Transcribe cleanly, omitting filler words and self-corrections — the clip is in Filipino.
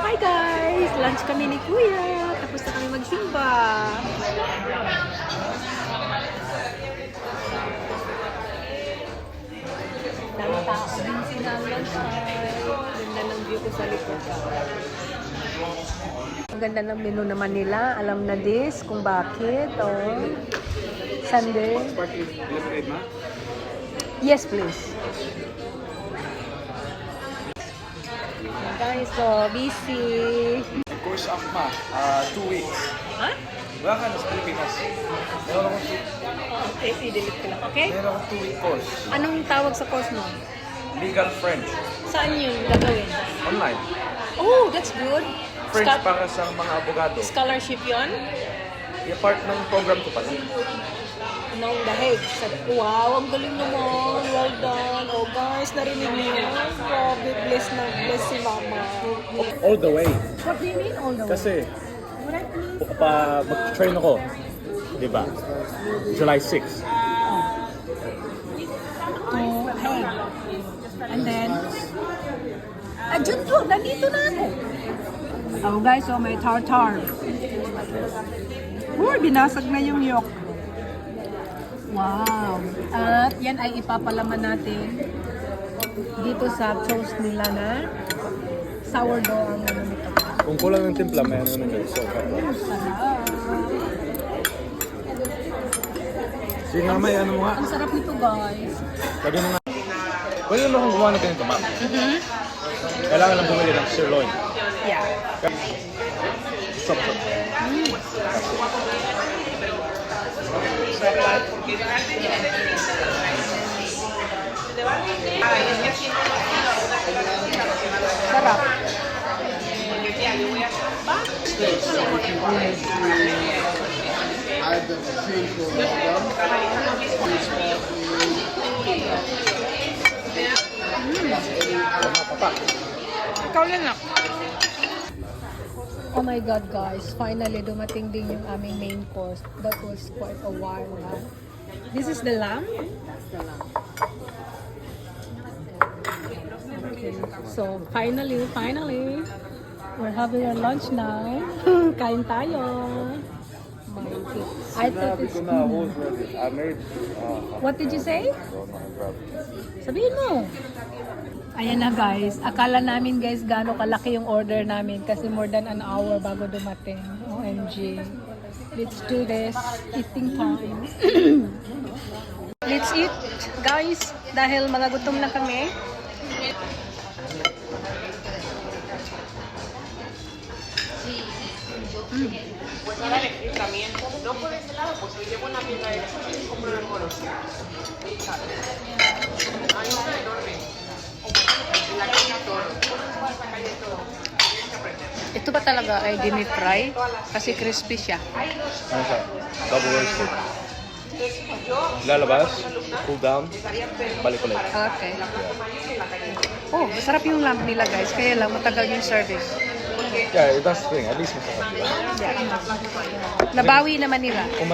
Hi guys! Lunch kami ni Kuya. Tapos na kami magsimba. Dami tao din sinanglan sa ganda ng view ko sa likod. Ang ganda ng menu naman nila. Alam na this kung bakit. Oh. Sunday. Yes, please. Guys, so busy. Course Akma, 2 weeks. Ha? Wala ka na sa Pilipinas. Meron akong Okay, i-delete ko lang. Okay? meron akong 2-week course. Anong tawag sa course mo? Legal French. Saan yun gagawin? Online. Oh, that's good. French para sa mga abogado. Scholarship yun? Yung part ng program ko pala. Nung The Hague. Wow, ang galing naman. Well done. Oh guys, narinig niyo. Grabe, bless na bless si Mama. All the way. What do you mean all the way? Kasi, mag-train ako. Diba? July 6. To Hague. And then, June 2, nandito na ako. Oh guys, oh may tartar. Uy, binasag na yung yolk. Wow. At yan ay ipapalaman natin dito sa toast nila na sourdough ang ano nito. Kung kulang ng timpla, meron naman guys. So, Sarap. sige nga may ano mo nga. Ang sarap nito guys. Lagyan mo nga. Pwede naman akong gumawa ng ganito, ma'am. Kailangan lang bumili ng sirloin. Yeah. Stop. Sarap. Ikaw lang na. Oh my God guys, finally dumating din yung aming main course. That was quite a while na. This is the lamb? That's the lamb. Okay. So finally, we're having our lunch now. Kain tayo. I thought it's What did you say? Sabihin mo. Ayan na guys. Akala namin guys gaano kalaki yung order namin kasi more than an hour bago dumating. OMG. Let's do this. Eating time. Let's eat guys dahil mga gutom na kami. Ito ba talaga ay dinifry? Kasi crispy siya. Ano siya? Double roasted. Lalabas, cool down, balik ulit. Okay. Oh, masarap yung lamb nila guys. Kaya lang matagal yung service. Yeah, that's the thing. At least masarap. Yeah. Nabawi naman nila. Kung